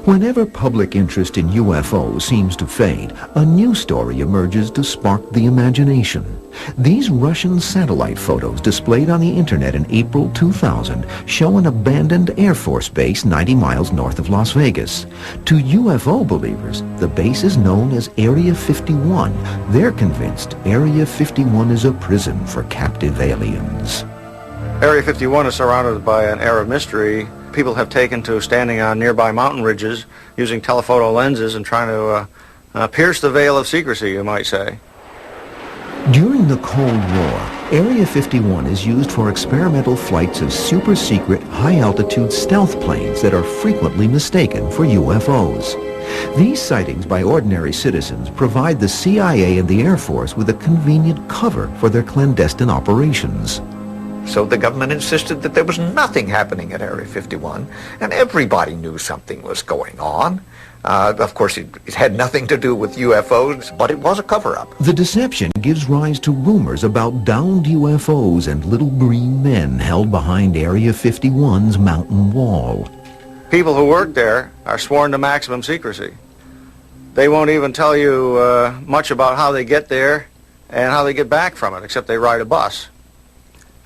Whenever public interest in UFOs seems to fade, a new story emerges to spark the imagination. These Russian satellite photos displayed on the internet in April 2000 show an abandoned Air Force base 90 miles north of Las Vegas. To UFO believers, the base is known as Area 51. They're convinced Area 51 is a prison for captive aliens. Area 51 is surrounded by an air of mystery. People have taken to standing on nearby mountain ridges using telephoto lenses and trying to pierce the veil of secrecy, you might say. During the Cold War, Area 51 is used for experimental flights of super-secret, high-altitude stealth planes that are frequently mistaken for UFOs. These sightings by ordinary citizens provide the CIA and the Air Force with a convenient cover for their clandestine operations. So the government insisted that there was nothing happening at Area 51, and everybody knew something was going on. Of course, it had nothing to do with UFOs, but it was a cover-up. The deception gives rise to rumors about downed UFOs and little green men held behind Area 51's mountain wall. People who work there are sworn to maximum secrecy. They won't even tell you much about how they get there and how they get back from it, except they ride a bus.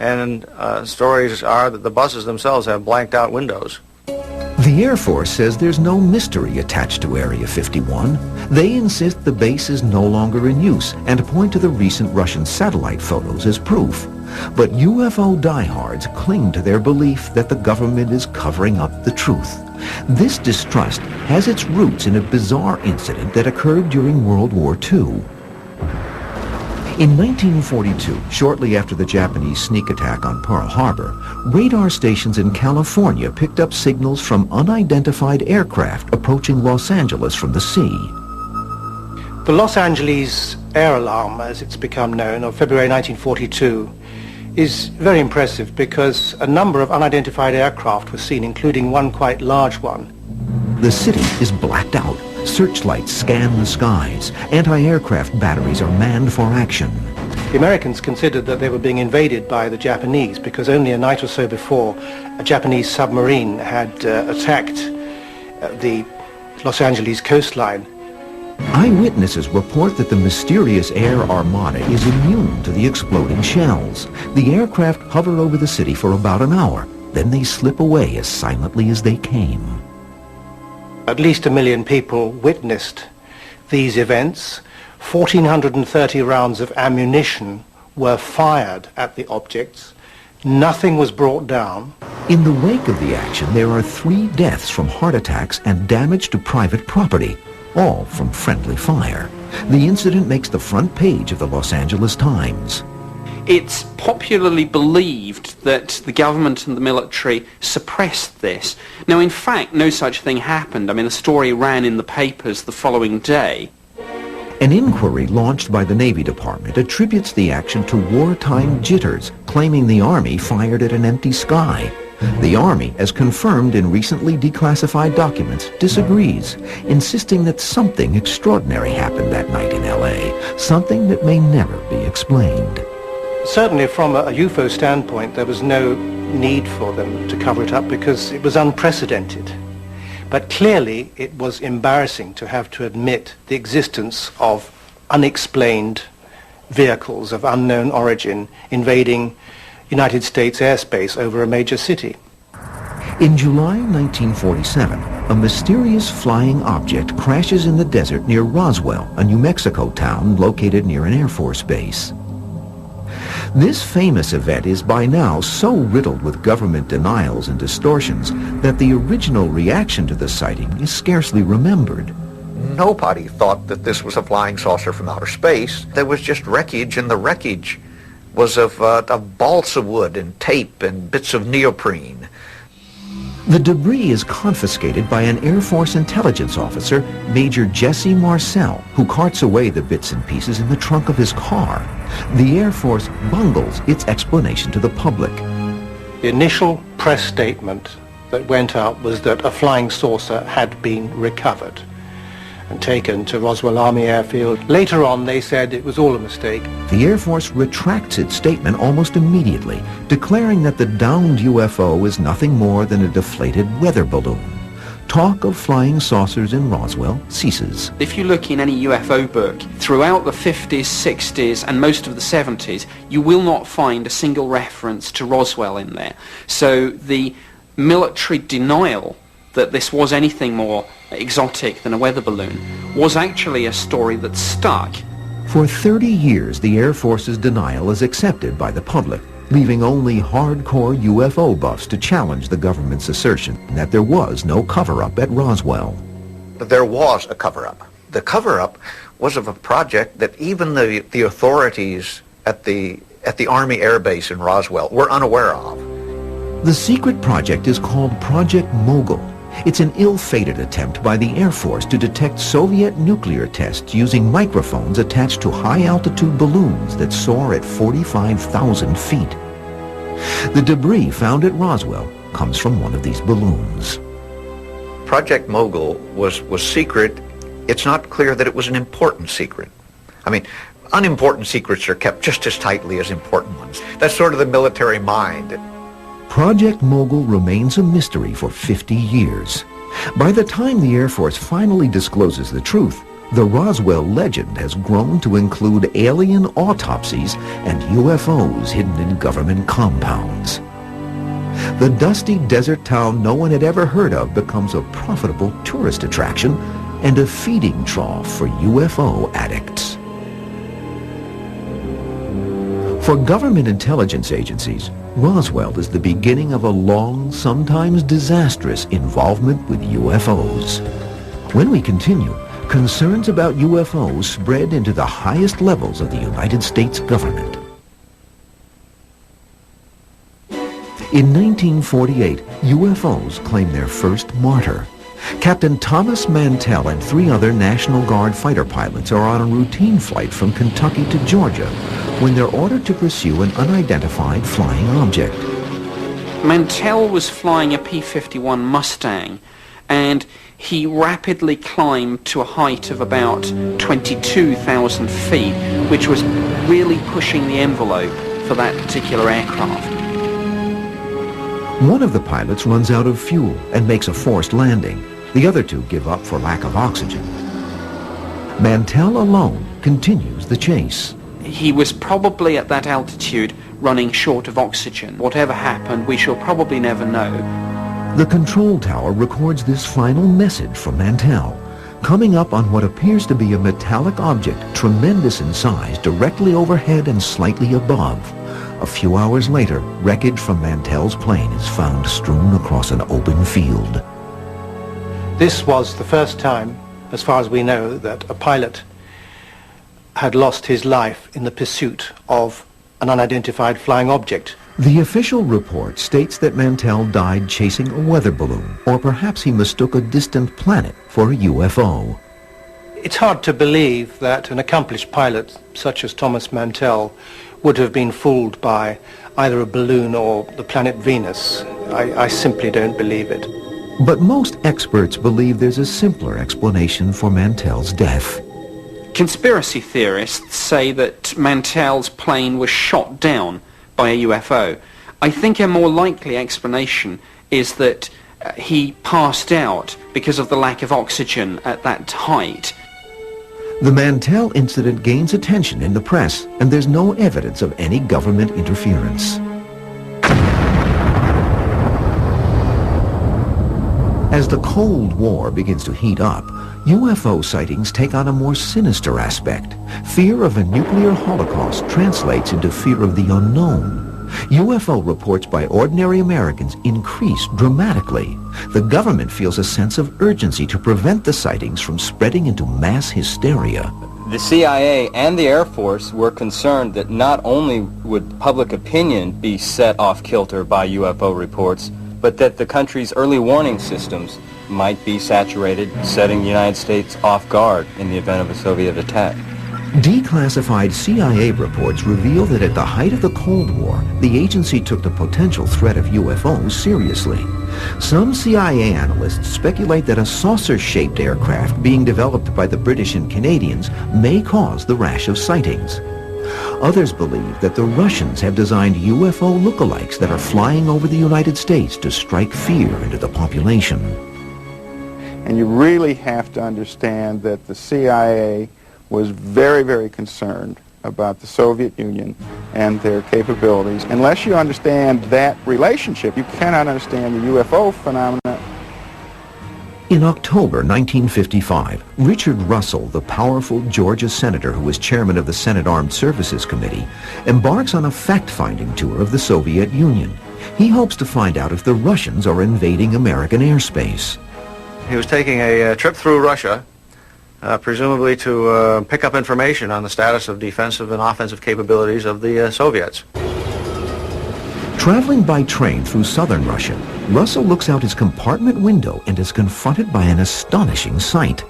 And stories are that the buses themselves have blanked out windows. The Air Force says there's no mystery attached to Area 51. They insist the base is no longer in use and point to the recent Russian satellite photos as proof. But UFO diehards cling to their belief that the government is covering up the truth. This distrust has its roots in a bizarre incident that occurred during World War II. In 1942, shortly after the Japanese sneak attack on Pearl Harbor, radar stations in California picked up signals from unidentified aircraft approaching Los Angeles from the sea. The Los Angeles air alarm, as it's become known, of February 1942, is very impressive because a number of unidentified aircraft were seen, including one quite large one. The city is blacked out. Searchlights scan the skies. Anti-aircraft batteries are manned for action. The Americans considered that they were being invaded by the Japanese because only a night or so before a Japanese submarine had attacked the Los Angeles coastline. Eyewitnesses report that the mysterious air armada is immune to the exploding shells. The aircraft hover over the city for about an hour. Then they slip away as silently as they came. At least 1 million people witnessed these events. 1,430 rounds of ammunition were fired at the objects. Nothing was brought down. In the wake of the action, there are 3 deaths from heart attacks and damage to private property, all from friendly fire. The incident makes the front page of the Los Angeles Times. It's popularly believed that the government and the military suppressed this. Now, in fact, no such thing happened. I mean, the story ran in the papers the following day. An inquiry launched by the Navy Department attributes the action to wartime jitters, claiming the Army fired at an empty sky. The Army, as confirmed in recently declassified documents, disagrees, insisting that something extraordinary happened that night in L.A., something that may never be explained. Certainly from a UFO standpoint, there was no need for them to cover it up because it was unprecedented. But clearly it was embarrassing to have to admit the existence of unexplained vehicles of unknown origin invading United States airspace over a major city. In July 1947, a mysterious flying object crashes in the desert near Roswell, a New Mexico town located near an Air Force base. This famous event is by now so riddled with government denials and distortions that the original reaction to the sighting is scarcely remembered. Nobody thought that this was a flying saucer from outer space. There was just wreckage, and the wreckage was of balsa wood and tape and bits of neoprene. The debris is confiscated by an Air Force intelligence officer, Major Jesse Marcel, who carts away the bits and pieces in the trunk of his car. The Air Force bungles its explanation to the public. The initial press statement that went out was that a flying saucer had been recovered and taken to Roswell Army Airfield. Later on, they said it was all a mistake. The Air Force retracts its statement almost immediately, declaring that the downed UFO is nothing more than a deflated weather balloon. talk of flying saucers in Roswell ceases. If you look in any UFO book, throughout the 50s, 60s and most of the 70s, you will not find a single reference to Roswell in there. So the military denial that this was anything more exotic than a weather balloon was actually a story that stuck. For 30 years, the Air Force's denial is accepted by the public, leaving only hardcore UFO buffs to challenge the government's assertion that there was no cover-up at Roswell. But there was a cover-up. The cover-up was of a project that even the authorities at the Army Air Base in Roswell were unaware of. The secret project is called Project Mogul. It's an ill-fated attempt by the Air Force to detect Soviet nuclear tests using microphones attached to high-altitude balloons that soar at 45,000 feet. The debris found at Roswell comes from one of these balloons. Project Mogul was secret. It's not clear that it was an important secret. I mean, unimportant secrets are kept just as tightly as important ones. That's sort of the military mind. Project Mogul remains a mystery for 50 years. By the time the Air Force finally discloses the truth, the Roswell legend has grown to include alien autopsies and UFOs hidden in government compounds. The dusty desert town no one had ever heard of becomes a profitable tourist attraction and a feeding trough for UFO addicts. For government intelligence agencies, Roswell is the beginning of a long, sometimes disastrous involvement with UFOs. When we continue, concerns about UFOs spread into the highest levels of the United States government. In 1948, UFOs claimed their first martyr. Captain Thomas Mantell and 3 other National Guard fighter pilots are on a routine flight from Kentucky to Georgia when they're ordered to pursue an unidentified flying object. Mantell was flying a P-51 Mustang, and he rapidly climbed to a height of about 22,000 feet, which was really pushing the envelope for that particular aircraft. One of the pilots runs out of fuel and makes a forced landing. The other 2 give up for lack of oxygen. Mantell alone continues the chase. He was probably at that altitude running short of oxygen. Whatever happened, we shall probably never know. The control tower records this final message from Mantell, coming up on what appears to be a metallic object tremendous in size directly overhead and slightly above. A few hours later, wreckage from Mantell's plane is found strewn across an open field. This was the first time, as far as we know, that a pilot had lost his life in the pursuit of an unidentified flying object. The official report states that Mantell died chasing a weather balloon, or perhaps he mistook a distant planet for a UFO. It's hard to believe that an accomplished pilot such as Thomas Mantell would have been fooled by either a balloon or the planet Venus. I simply don't believe it. But most experts believe there's a simpler explanation for Mantell's death. Conspiracy theorists say that Mantell's plane was shot down by a UFO. I think a more likely explanation is that he passed out because of the lack of oxygen at that height. The Mantell incident gains attention in the press, and there's no evidence of any government interference. As the Cold War begins to heat up, UFO sightings take on a more sinister aspect. Fear of a nuclear holocaust translates into fear of the unknown. UFO reports by ordinary Americans increase dramatically. The government feels a sense of urgency to prevent the sightings from spreading into mass hysteria. The CIA and the Air Force were concerned that not only would public opinion be set off kilter by UFO reports, but that the country's early warning systems might be saturated, setting the United States off guard in the event of a Soviet attack. Declassified CIA reports reveal that at the height of the Cold War, the agency took the potential threat of UFOs seriously. Some CIA analysts speculate that a saucer-shaped aircraft being developed by the British and Canadians may cause the rash of sightings. Others believe that the Russians have designed UFO lookalikes that are flying over the United States to strike fear into the population. And you really have to understand that the CIA was very, very concerned about the Soviet Union and their capabilities. Unless you understand that relationship, you cannot understand the UFO phenomena. In October 1955, Richard Russell, the powerful Georgia senator who was chairman of the Senate Armed Services Committee, embarks on a fact-finding tour of the Soviet Union. He hopes to find out if the Russians are invading American airspace. He was taking a trip through Russia, presumably to pick up information on the status of defensive and offensive capabilities of the Soviets. Traveling by train through southern Russia, Russell looks out his compartment window and is confronted by an astonishing sight.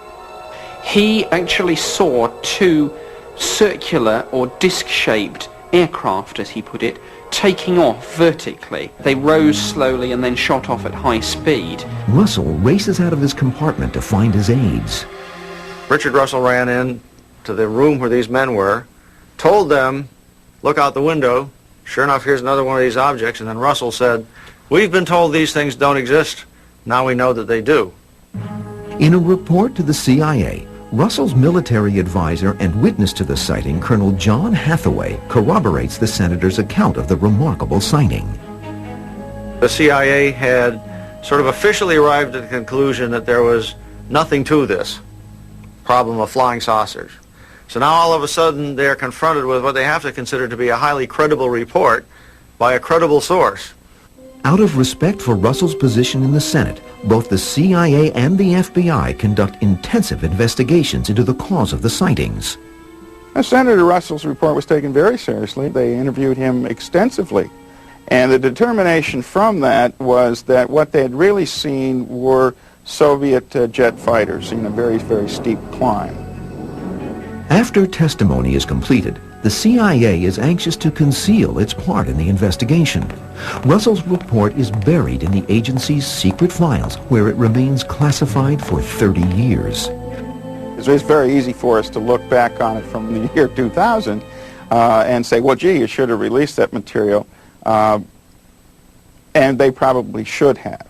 He actually saw two circular or disc-shaped aircraft, as he put it, taking off vertically. They rose slowly and then shot off at high speed. Russell races out of his compartment to find his aides. Richard Russell ran in to the room where these men were, told them, look out the window. Sure enough, here's another one of these objects. And then Russell said, we've been told these things don't exist. Now we know that they do. In a report to the CIA, Russell's military advisor and witness to the sighting, Colonel John Hathaway, corroborates the senator's account of the remarkable sighting. The CIA had sort of officially arrived at the conclusion that there was nothing to this problem of flying saucers. So now all of a sudden they're confronted with what they have to consider to be a highly credible report by a credible source. Out of respect for Russell's position in the Senate, both the CIA and the FBI conduct intensive investigations into the cause of the sightings. Senator Russell's report was taken very seriously. They interviewed him extensively. And the determination from that was that what they had really seen were Soviet jet fighters in a very, very steep climb. After testimony is completed, the CIA is anxious to conceal its part in the investigation. Russell's report is buried in the agency's secret files, where it remains classified for 30 years. It's very easy for us to look back on it from the year 2000 and say, well, gee, you should have released that material. And they probably should have.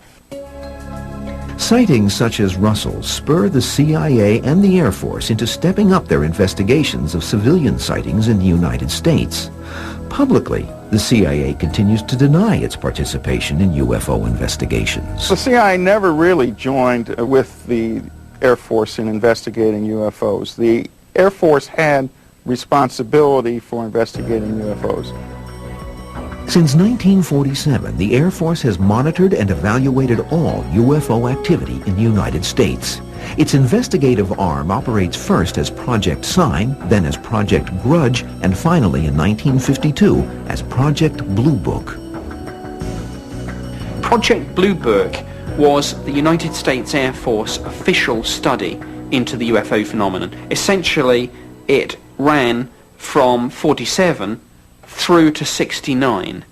Sightings such as Russell's spur the CIA and the Air Force into stepping up their investigations of civilian sightings in the United States. Publicly, the CIA continues to deny its participation in UFO investigations. The CIA never really joined with the Air Force in investigating UFOs. The Air Force had responsibility for investigating UFOs. Since 1947, the Air Force has monitored and evaluated all UFO activity in the United States. Its investigative arm operates first as Project Sign, then as Project Grudge, and finally in 1952 as Project Blue Book. Project Blue Book was the United States Air Force official study into the UFO phenomenon. Essentially, it ran from 47 through to 69,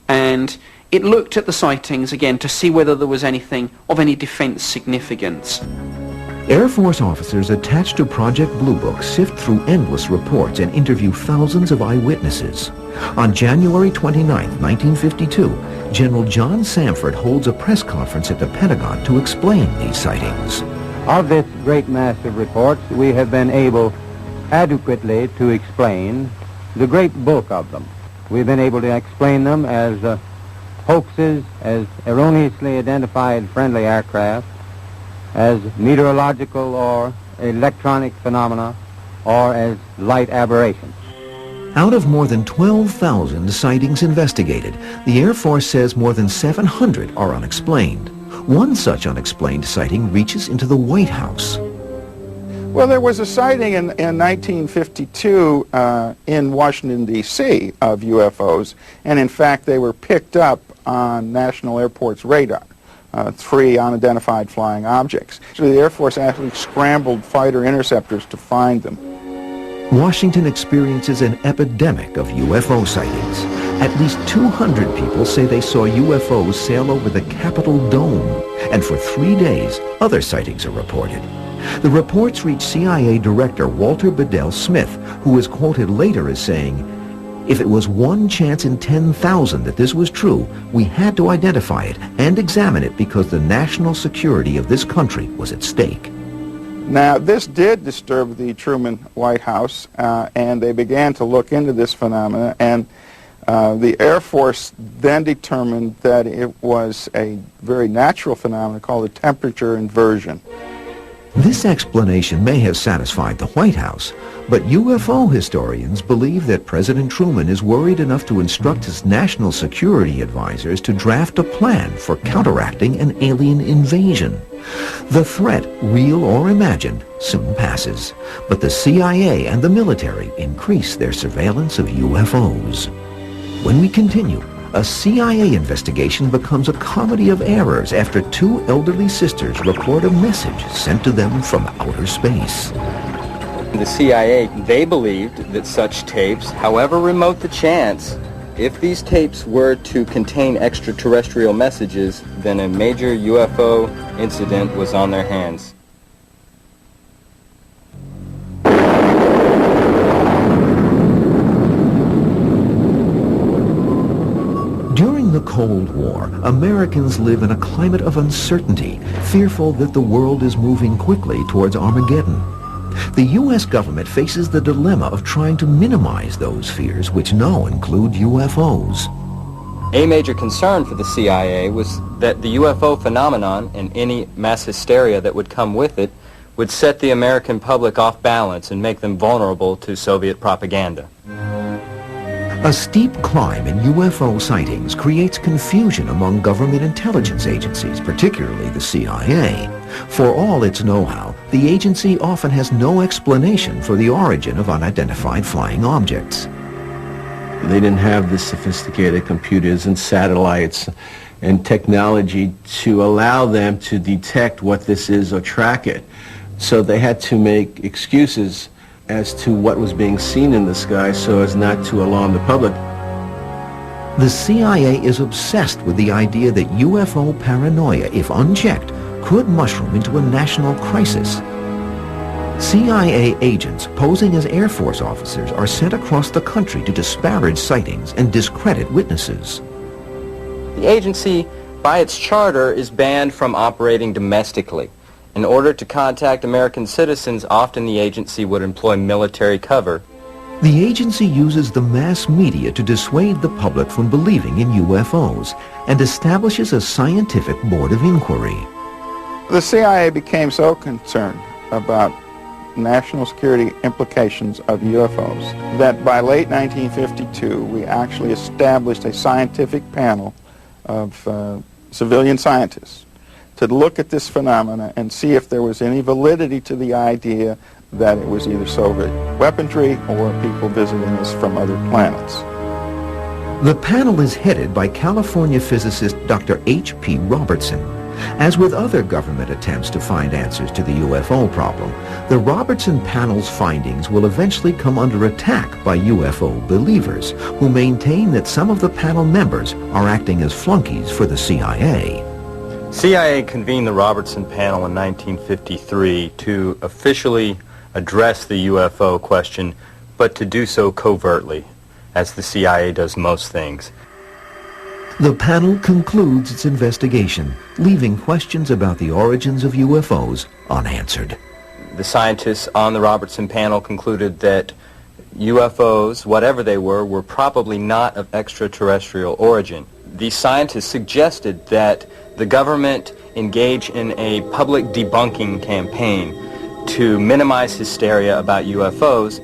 and it looked at the sightings again to see whether there was anything of any defense significance. Air Force officers attached to Project Blue Book sift through endless reports and interview thousands of eyewitnesses. On January 29, 1952, General John Samford holds a press conference at the Pentagon to explain these sightings. Of this great mass of reports, we have been able adequately to explain the great bulk of them. We've been able to explain them as hoaxes, as erroneously identified friendly aircraft, as meteorological or electronic phenomena, or as light aberrations. Out of more than 12,000 sightings investigated, the Air Force says more than 700 are unexplained. One such unexplained sighting reaches into the White House. Well, there was a sighting in 1952 in Washington, D.C. of UFOs, and in fact they were picked up on National Airport's radar, 3 unidentified flying objects. So the Air Force actually scrambled fighter interceptors to find them. Washington experiences an epidemic of UFO sightings. At least 200 people say they saw UFOs sail over the Capitol Dome, and for 3 days other sightings are reported. The reports reach CIA Director Walter Bedell Smith, who is quoted later as saying, If it was one chance in 10,000 that this was true, we had to identify it and examine it because the national security of this country was at stake. Now, this did disturb the Truman White House, and they began to look into this phenomena, and the Air Force then determined that it was a very natural phenomenon called a temperature inversion. This explanation may have satisfied the White House, but UFO historians believe that President Truman is worried enough to instruct his national security advisors to draft a plan for counteracting an alien invasion. The threat, real or imagined, soon passes, but the CIA and the military increase their surveillance of UFOs. When we continue, a CIA investigation becomes a comedy of errors after two elderly sisters record a message sent to them from outer space. The CIA, they believed that such tapes, however remote the chance, if these tapes were to contain extraterrestrial messages, then a major UFO incident was on their hands. During the Cold War, Americans live in a climate of uncertainty, fearful that the world is moving quickly towards Armageddon. The U.S. government faces the dilemma of trying to minimize those fears, which now include UFOs. A major concern for the CIA was that the UFO phenomenon and any mass hysteria that would come with it would set the American public off balance and make them vulnerable to Soviet propaganda. A steep climb in UFO sightings creates confusion among government intelligence agencies, particularly the CIA. For all its know-how, the agency often has no explanation for the origin of unidentified flying objects. They didn't have the sophisticated computers and satellites and technology to allow them to detect what this is or track it. So they had to make excuses as to what was being seen in the sky so as not to alarm the public. The CIA is obsessed with the idea that UFO paranoia, if unchecked, could mushroom into a national crisis. CIA agents posing as Air Force officers are sent across the country to disparage sightings and discredit witnesses. The agency, by its charter, is banned from operating domestically. In order to contact American citizens, often the agency would employ military cover. The agency uses the mass media to dissuade the public from believing in UFOs and establishes a scientific board of inquiry. The CIA became so concerned about national security implications of UFOs that by late 1952 we actually established a scientific panel of civilian scientists to look at this phenomena and see if there was any validity to the idea that it was either Soviet weaponry or people visiting us from other planets. The panel is headed by California physicist Dr. H.P. Robertson. As with other government attempts to find answers to the UFO problem, the Robertson panel's findings will eventually come under attack by UFO believers who maintain that some of the panel members are acting as flunkies for the CIA. CIA convened the Robertson panel in 1953 to officially address the UFO question, but to do so covertly, as the CIA does most things. The panel concludes its investigation, leaving questions about the origins of UFOs unanswered. The scientists on the Robertson panel concluded that UFOs, whatever they were probably not of extraterrestrial origin. These scientists suggested that the government engage in a public debunking campaign to minimize hysteria about UFOs.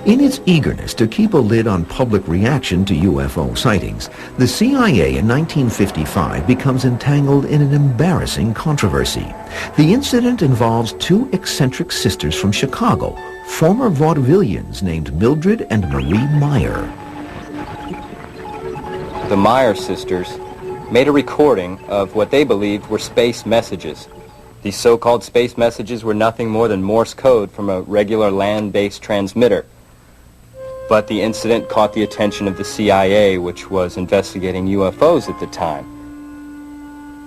In its eagerness to keep a lid on public reaction to UFO sightings, the CIA in 1955 becomes entangled in an embarrassing controversy. The incident involves two eccentric sisters from Chicago, former vaudevillians named Mildred and Marie Meyer. The Meyer sisters made a recording of what they believed were space messages. These so-called space messages were nothing more than Morse code from a regular land-based transmitter. But the incident caught the attention of the CIA, which was investigating UFOs at the time.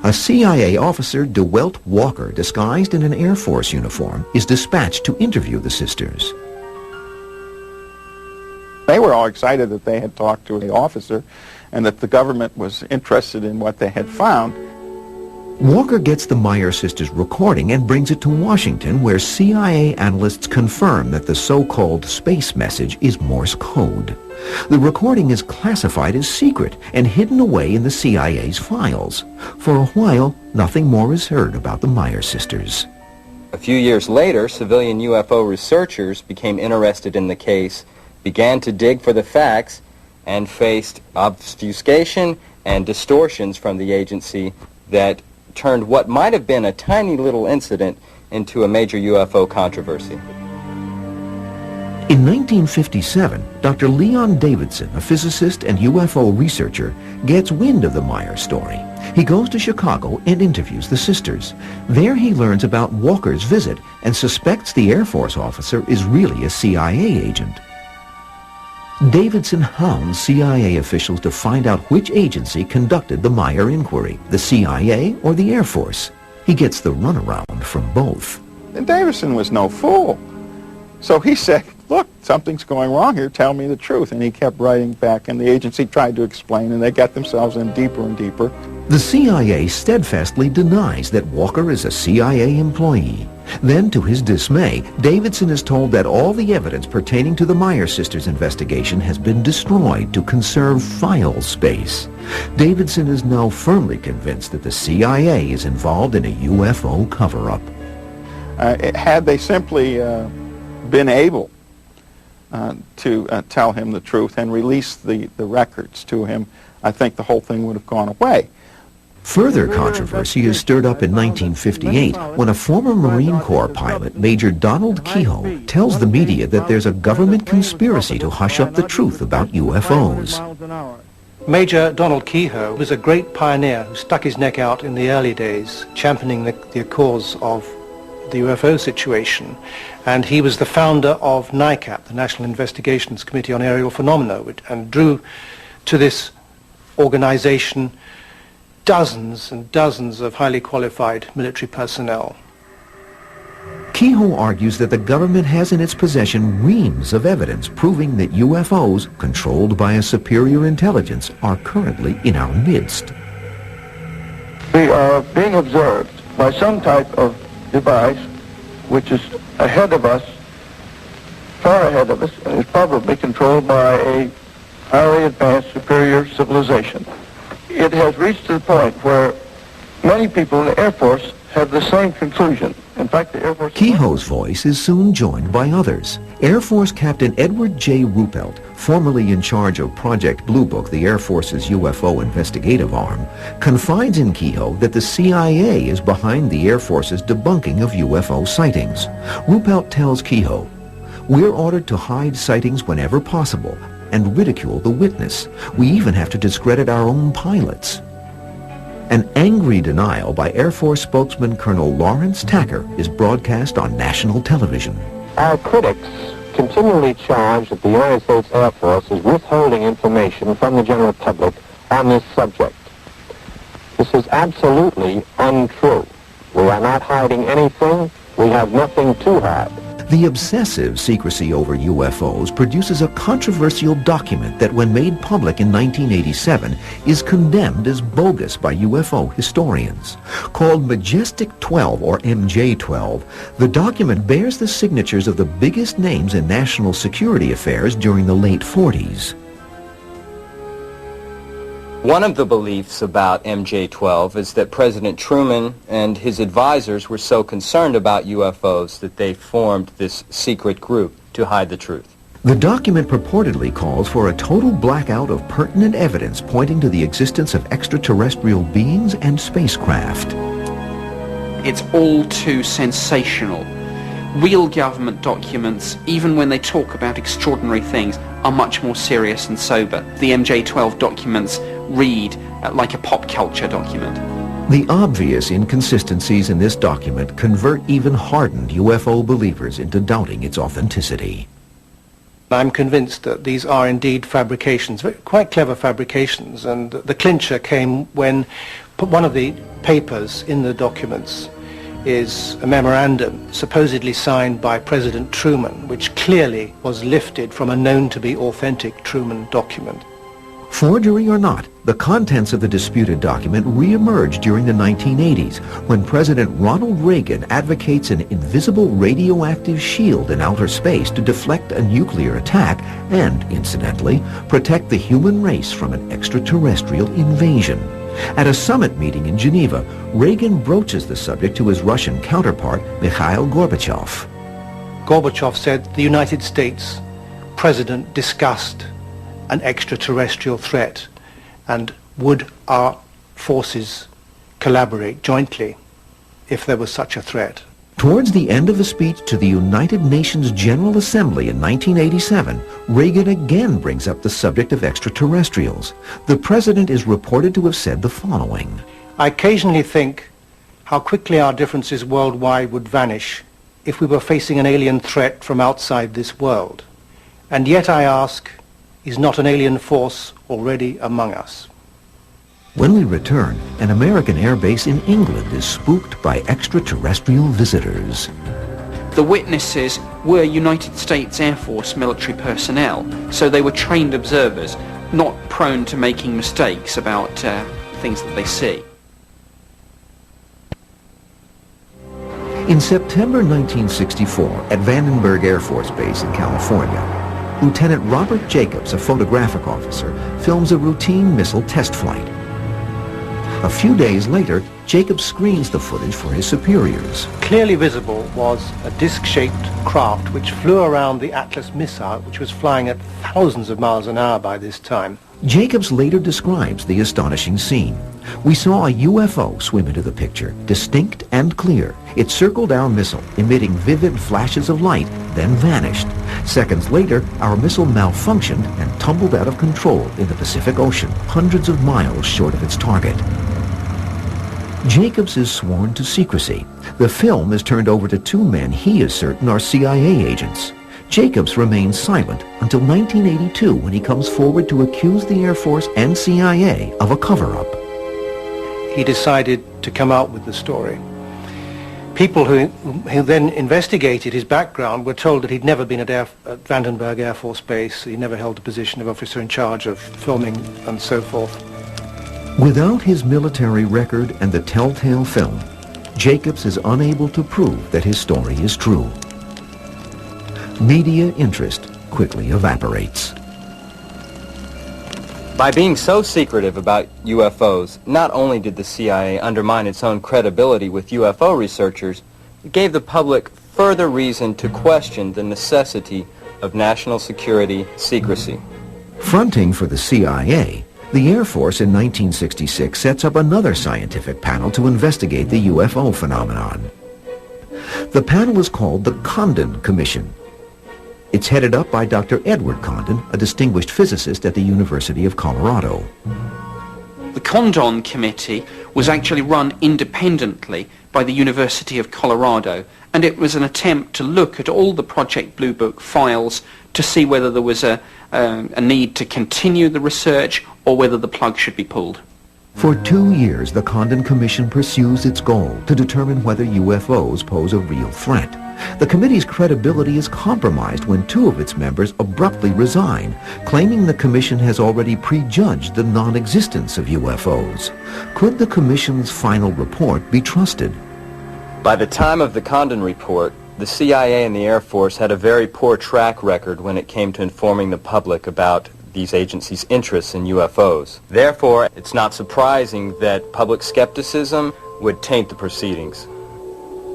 A CIA officer, DeWelt Walker, disguised in an Air Force uniform, is dispatched to interview the sisters. They were all excited that they had talked to the officer and that the government was interested in what they had found. Walker gets the Meyer sisters' recording and brings it to Washington, where CIA analysts confirm that the so-called space message is Morse code. The recording is classified as secret and hidden away in the CIA's files. For a while, nothing more is heard about the Meyer sisters. A few years later, civilian UFO researchers became interested in the case, began to dig for the facts, and faced obfuscation and distortions from the agency that turned what might have been a tiny little incident into a major UFO controversy. In 1957, Dr. Leon Davidson, a physicist and UFO researcher, gets wind of the Meyer story. He goes to Chicago and interviews the sisters. There he learns about Walker's visit and suspects the Air Force officer is really a CIA agent. Davidson hounds CIA officials to find out which agency conducted the Meyer inquiry, the CIA or the Air Force. He gets the runaround from both. And Davidson was no fool. So he said, look, something's going wrong here, tell me the truth. And he kept writing back, and the agency tried to explain, and they got themselves in deeper and deeper. The CIA steadfastly denies that Walker is a CIA employee. Then, to his dismay, Davidson is told that all the evidence pertaining to the Meyer sisters' investigation has been destroyed to conserve file space. Davidson is now firmly convinced that the CIA is involved in a UFO cover-up. Had they simply been able to tell him the truth and release the records to him, I think the whole thing would have gone away. Further controversy is stirred up in 1958 when a former Marine Corps pilot, Major Donald Kehoe, tells the media that there's a government conspiracy to hush up the truth about UFOs. Major Donald Kehoe was a great pioneer who stuck his neck out in the early days, championing the cause of the UFO situation. And he was the founder of NICAP, the National Investigations Committee on Aerial Phenomena, and drew to this organization dozens and dozens of highly qualified military personnel. Kehoe argues that the government has in its possession reams of evidence proving that UFOs, controlled by a superior intelligence, are currently in our midst. We are being observed by some type of device which is ahead of us, far ahead of us, and is probably controlled by a highly advanced superior civilization. It has reached to the point where many people in the Air Force have the same conclusion. In fact, the Air Force... Kehoe's voice is soon joined by others. Air Force Captain Edward J. Ruppelt, formerly in charge of Project Blue Book, the Air Force's UFO investigative arm, confides in Kehoe that the CIA is behind the Air Force's debunking of UFO sightings. Ruppelt tells Kehoe, "We're ordered to hide sightings whenever possible and ridicule the witness. We even have to discredit our own pilots." An angry denial by Air Force spokesman Colonel Lawrence Tacker is broadcast on national television. Our critics continually charge that the United States Air Force is withholding information from the general public on this subject. This is absolutely untrue. We are not hiding anything. We have nothing to hide. The obsessive secrecy over UFOs produces a controversial document that, when made public in 1987, is condemned as bogus by UFO historians. Called Majestic 12, or MJ-12, the document bears the signatures of the biggest names in national security affairs during the late 40s. One of the beliefs about MJ-12 is that President Truman and his advisors were so concerned about UFOs that they formed this secret group to hide the truth. The document purportedly calls for a total blackout of pertinent evidence pointing to the existence of extraterrestrial beings and spacecraft. It's all too sensational. Real government documents, even when they talk about extraordinary things, are much more serious and sober. The MJ-12 documents read like a pop culture document. The obvious inconsistencies in this document convert even hardened UFO believers into doubting its authenticity. I'm convinced that these are indeed fabrications, quite clever fabrications, and the clincher came when one of the papers in the documents is a memorandum supposedly signed by President Truman, which clearly was lifted from a known to be authentic Truman document. Forgery or not, the contents of the disputed document re-emerged during the 1980s when President Ronald Reagan advocates an invisible radioactive shield in outer space to deflect a nuclear attack and, incidentally, protect the human race from an extraterrestrial invasion. At a summit meeting in Geneva, Reagan broaches the subject to his Russian counterpart, Mikhail Gorbachev. Gorbachev said the United States president discussed an extraterrestrial threat, and would our forces collaborate jointly if there was such a threat? Towards the end of a speech to the United Nations General Assembly in 1987, Reagan again brings up the subject of extraterrestrials. The president is reported to have said the following: I occasionally think how quickly our differences worldwide would vanish if we were facing an alien threat from outside this world. And yet I ask, is not an alien force already among us? When we return, an American air base in England is spooked by extraterrestrial visitors. The witnesses were United States Air Force military personnel, so they were trained observers, not prone to making mistakes about things that they see. In September 1964, at Vandenberg Air Force Base in California, Lieutenant Robert Jacobs, a photographic officer, films a routine missile test flight. A few days later, Jacobs screens the footage for his superiors. Clearly visible was a disc-shaped craft which flew around the Atlas missile, which was flying at thousands of miles an hour by this time. Jacobs later describes the astonishing scene. We saw a UFO swim into the picture, distinct and clear. It circled our missile, emitting vivid flashes of light, then vanished. Seconds later, our missile malfunctioned and tumbled out of control in the Pacific Ocean, hundreds of miles short of its target. Jacobs is sworn to secrecy. The film is turned over to two men he is certain are CIA agents. Jacobs remains silent until 1982 when he comes forward to accuse the Air Force and CIA of a cover-up. He decided to come out with the story. People who then investigated his background were told that he'd never been at Vandenberg Air Force Base, he never held a position of officer in charge of filming and so forth. Without his military record and the telltale film, Jacobs is unable to prove that his story is true. Media interest quickly evaporates. By being so secretive about UFOs, not only did the CIA undermine its own credibility with UFO researchers, it gave the public further reason to question the necessity of national security secrecy. Fronting for the CIA, the Air Force in 1966 sets up another scientific panel to investigate the UFO phenomenon. The panel is called the Condon Commission. It's headed up by Dr. Edward Condon, a distinguished physicist at the University of Colorado. The Condon Committee was actually run independently by the University of Colorado, and it was an attempt to look at all the Project Blue Book files to see whether there was a need to continue the research or whether the plug should be pulled. For 2 years, the Condon Commission pursues its goal to determine whether UFOs pose a real threat. The committee's credibility is compromised when two of its members abruptly resign, claiming the commission has already prejudged the non-existence of UFOs. Could the commission's final report be trusted? By the time of the Condon report, the CIA and the Air Force had a very poor track record when it came to informing the public about these agencies' interests in UFOs. Therefore, it's not surprising that public skepticism would taint the proceedings.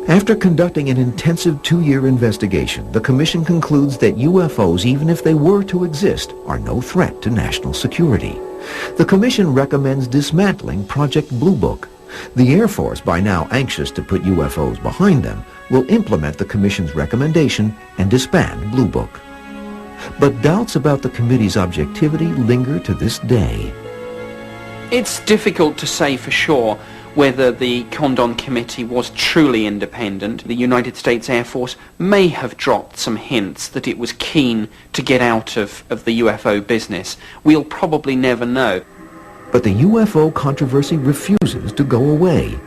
After conducting an intensive 2-year investigation, the Commission concludes that UFOs, even if they were to exist, are no threat to national security. The Commission recommends dismantling Project Blue Book. The Air Force, by now anxious to put UFOs behind them, will implement the Commission's recommendation and disband Blue Book. But doubts about the committee's objectivity linger to this day. It's difficult to say for sure whether the Condon Committee was truly independent. The United States Air Force may have dropped some hints that it was keen to get out of the UFO business. We'll probably never know. But the UFO controversy refuses to go away.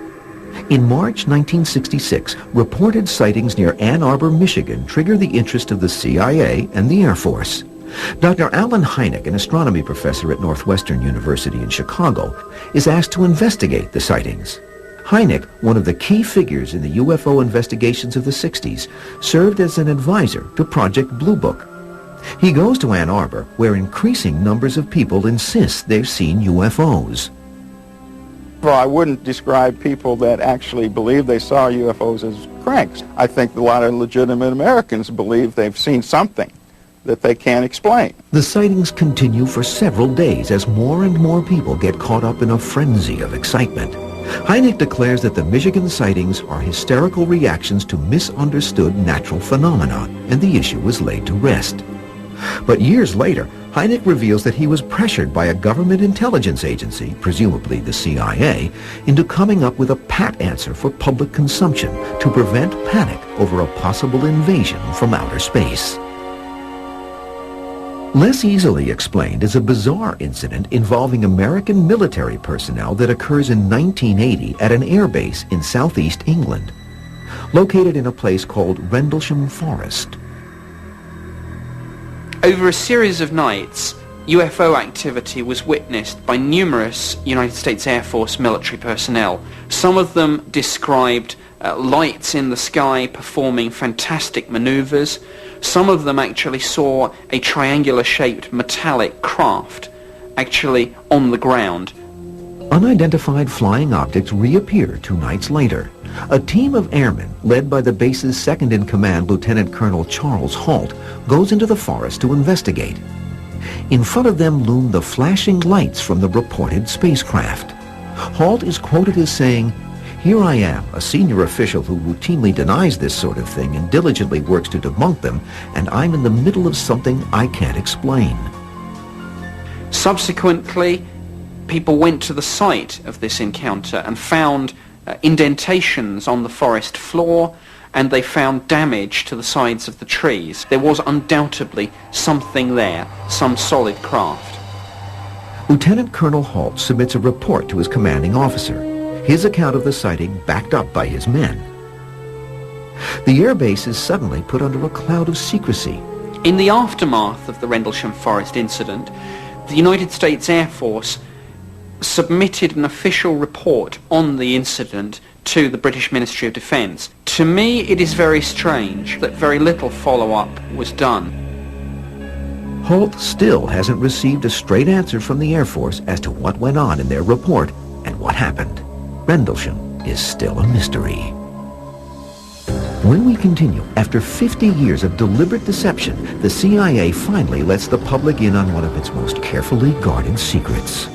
In March 1966, reported sightings near Ann Arbor, Michigan trigger the interest of the CIA and the Air Force. Dr. Alan Hynek, an astronomy professor at Northwestern University in Chicago, is asked to investigate the sightings. Hynek, one of the key figures in the UFO investigations of the 60s, served as an advisor to Project Blue Book. He goes to Ann Arbor, where increasing numbers of people insist they've seen UFOs. Well, I wouldn't describe people that actually believe they saw UFOs as cranks. I think a lot of legitimate Americans believe they've seen something that they can't explain. The sightings continue for several days as more and more people get caught up in a frenzy of excitement. Hynek declares that the Michigan sightings are hysterical reactions to misunderstood natural phenomena, and the issue is laid to rest. But years later, Hynek reveals that he was pressured by a government intelligence agency, presumably the CIA, into coming up with a pat answer for public consumption to prevent panic over a possible invasion from outer space. Less easily explained is a bizarre incident involving American military personnel that occurs in 1980 at an air base in southeast England, located in a place called Rendlesham Forest. Over a series of nights, UFO activity was witnessed by numerous United States Air Force military personnel. Some of them described lights in the sky performing fantastic maneuvers. Some of them actually saw a triangular-shaped metallic craft actually on the ground. Unidentified flying objects reappear 2 nights later. A team of airmen, led by the base's second-in-command Lieutenant Colonel Charles Halt, goes into the forest to investigate. In front of them loom the flashing lights from the reported spacecraft. Halt is quoted as saying, "Here I am, a senior official who routinely denies this sort of thing and diligently works to debunk them, and I'm in the middle of something I can't explain." Subsequently, people went to the site of this encounter and found indentations on the forest floor, and they found damage to the sides of the trees. There was undoubtedly something there, some solid craft. Lieutenant Colonel Halt submits a report to his commanding officer, his account of the sighting backed up by his men. The airbase is suddenly put under a cloud of secrecy. In the aftermath of the Rendlesham Forest incident, the United States Air Force submitted an official report on the incident to the British Ministry of Defence. To me, it is very strange that very little follow-up was done. Halt still hasn't received a straight answer from the Air Force as to what went on in their report and what happened. Rendlesham is still a mystery. When we continue, after 50 years of deliberate deception, the CIA finally lets the public in on one of its most carefully guarded secrets.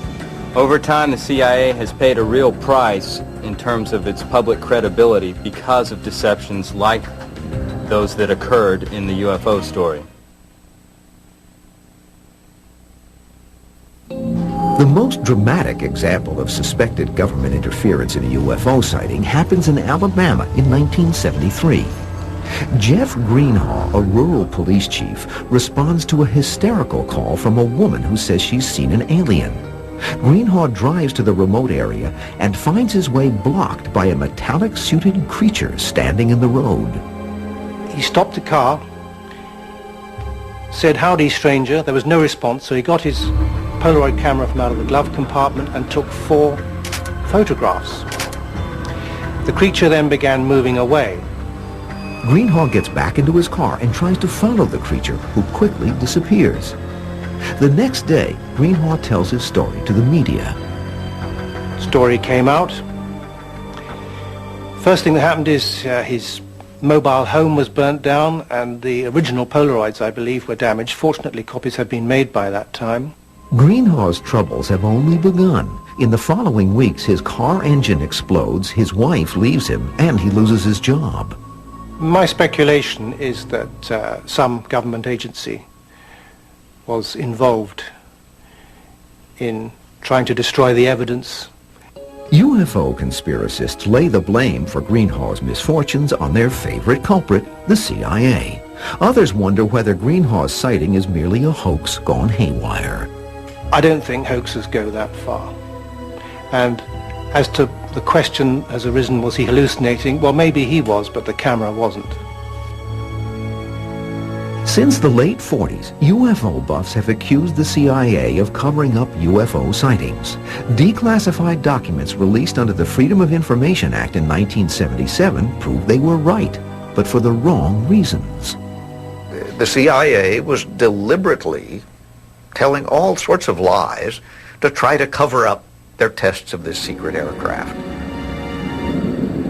Over time, the CIA has paid a real price in terms of its public credibility because of deceptions like those that occurred in the UFO story. The most dramatic example of suspected government interference in a UFO sighting happens in Alabama in 1973. Jeff Greenhaw, a rural police chief, responds to a hysterical call from a woman who says she's seen an alien. Greenhaw drives to the remote area and finds his way blocked by a metallic-suited creature standing in the road. He stopped the car, said, "Howdy, stranger." There was no response, so he got his Polaroid camera from out of the glove compartment and took 4 photographs. The creature then began moving away. Greenhaw gets back into his car and tries to follow the creature, who quickly disappears. The next day, Greenhaw tells his story to the media. Story came out. First thing that happened is his mobile home was burnt down, and the original Polaroids, I believe, were damaged. Fortunately, copies had been made by that time. Greenhaw's troubles have only begun. In the following weeks, his car engine explodes, his wife leaves him, and he loses his job. My speculation is that some government agency was involved in trying to destroy the evidence. UFO conspiracists lay the blame for Greenhaw's misfortunes on their favorite culprit, the CIA. Others wonder whether Greenhaw's sighting is merely a hoax gone haywire. I don't think hoaxes go that far. And As to the question has arisen, was he hallucinating? Well, maybe he was, but the camera wasn't. Since the late 40s, UFO buffs have accused the CIA of covering up UFO sightings. Declassified documents released under the Freedom of Information Act in 1977 proved they were right, but for the wrong reasons. The CIA was deliberately telling all sorts of lies to try to cover up their tests of this secret aircraft.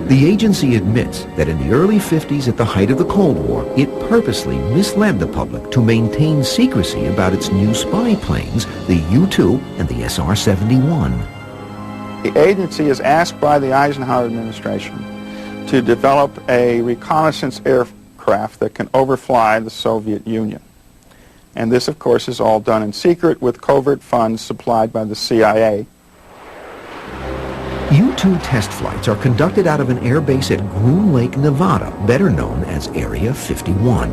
The agency admits that in the early 50s, at the height of the Cold War, it purposely misled the public to maintain secrecy about its new spy planes, the U-2 and the SR-71. The agency is asked by the Eisenhower administration to develop a reconnaissance aircraft that can overfly the Soviet Union. And this, of course, is all done in secret with covert funds supplied by the CIA. U-2 test flights are conducted out of an airbase at Groom Lake, Nevada, better known as Area 51.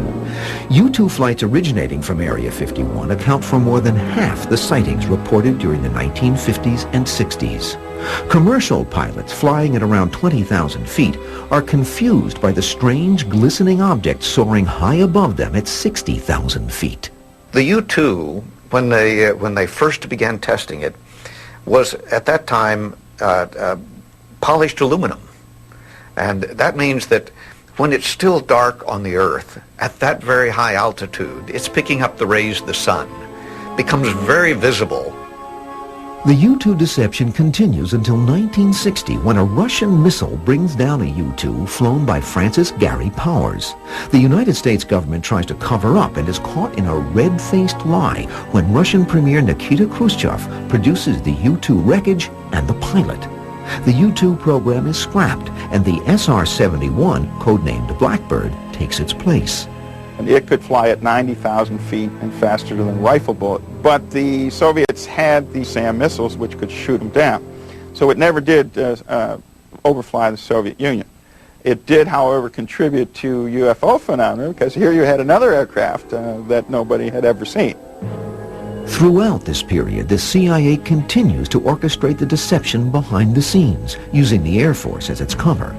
U-2 flights originating from Area 51 account for more than half the sightings reported during the 1950s and 60s. Commercial pilots flying at around 20,000 feet are confused by the strange glistening objects soaring high above them at 60,000 feet. The U-2, when they first began testing it, was at that time polished aluminum. And that means that when it's still dark on the Earth, at that very high altitude, it's picking up the rays of the sun. It becomes very visible. The U-2 deception continues until 1960, when a Russian missile brings down a U-2 flown by Francis Gary Powers. The United States government tries to cover up and is caught in a red-faced lie when Russian Premier Nikita Khrushchev produces the U-2 wreckage and the pilot. The U-2 program is scrapped, and the SR-71, codenamed Blackbird, takes its place. And it could fly at 90,000 feet and faster than a rifle bullet. But the Soviets had the SAM missiles, which could shoot them down. So it never did overfly the Soviet Union. It did, however, contribute to UFO phenomena, because here you had another aircraft that nobody had ever seen. Throughout this period, the CIA continues to orchestrate the deception behind the scenes, using the Air Force as its cover.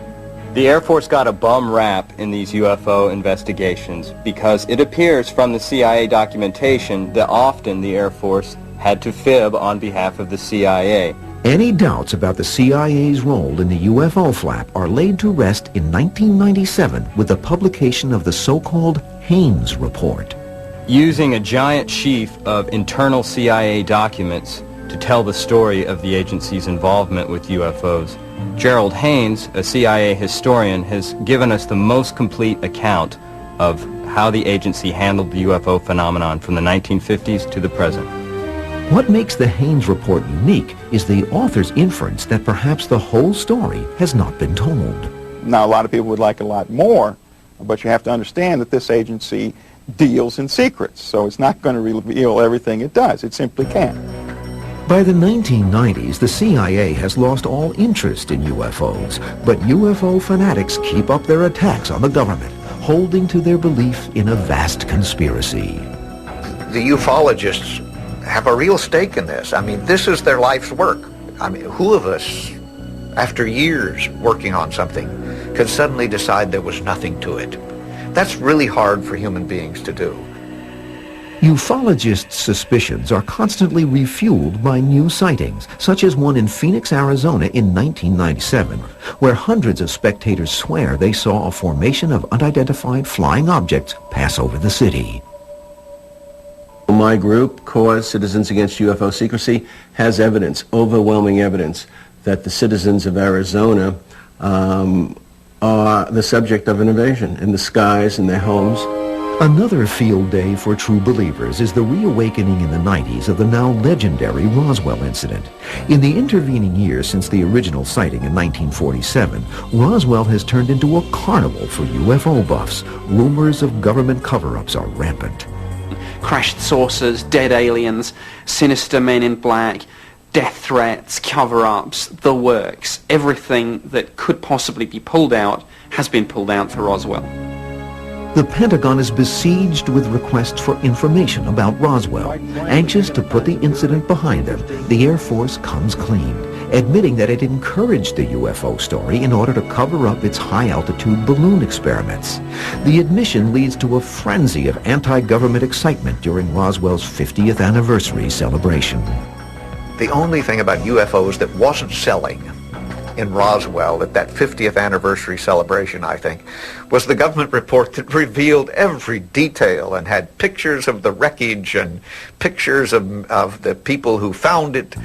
The Air Force got a bum rap in these UFO investigations because it appears from the CIA documentation that often the Air Force had to fib on behalf of the CIA. Any doubts about the CIA's role in the UFO flap are laid to rest in 1997 with the publication of the so-called Haines Report. Using a giant sheaf of internal CIA documents to tell the story of the agency's involvement with UFOs, Gerald Haines, a CIA historian, has given us the most complete account of how the agency handled the UFO phenomenon from the 1950s to the present. What makes the Haines Report unique is the author's inference that perhaps the whole story has not been told. Now, a lot of people would like a lot more, but you have to understand that this agency deals in secrets, so it's not going to reveal everything it does. It simply can't. By the 1990s, the CIA has lost all interest in UFOs, but UFO fanatics keep up their attacks on the government, holding to their belief in a vast conspiracy. The ufologists have a real stake in this. I mean, this is their life's work. I mean, who of us, after years working on something, could suddenly decide there was nothing to it? That's really hard for human beings to do. Ufologists' suspicions are constantly refueled by new sightings, such as one in Phoenix, Arizona in 1997, where hundreds of spectators swear they saw a formation of unidentified flying objects pass over the city. My group, Cause Citizens Against UFO Secrecy, has evidence, overwhelming evidence, that the citizens of Arizona are the subject of an invasion in the skies, in their homes. Another field day for true believers is the reawakening in the 90s of the now legendary Roswell incident. In the intervening years since the original sighting in 1947, Roswell has turned into a carnival for UFO buffs. Rumors of government cover-ups are rampant. Crashed saucers, dead aliens, sinister men in black, death threats, cover-ups, the works. Everything that could possibly be pulled out has been pulled out for Roswell. The Pentagon is besieged with requests for information about Roswell. Anxious to put the incident behind them, the Air Force comes clean. admitting that it encouraged the UFO story in order to cover up its high-altitude balloon experiments. The admission leads to a frenzy of anti-government excitement during Roswell's 50th anniversary celebration. The only thing about UFOs that wasn't selling in Roswell at that 50th anniversary celebration, I think, was the government report that revealed every detail and had pictures of the wreckage and pictures of the people who found it.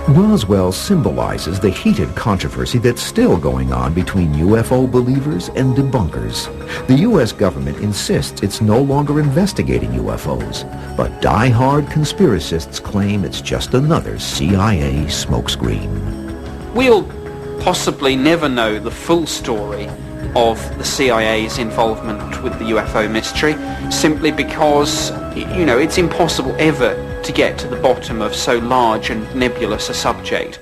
Roswell symbolizes the heated controversy that's still going on between UFO believers and debunkers. The U.S. government insists it's no longer investigating UFOs, but die-hard conspiracists claim it's just another CIA smokescreen. We'll possibly never know the full story of the CIA's involvement with the UFO mystery, simply because, you know, it's impossible ever to get to the bottom of so large and nebulous a subject.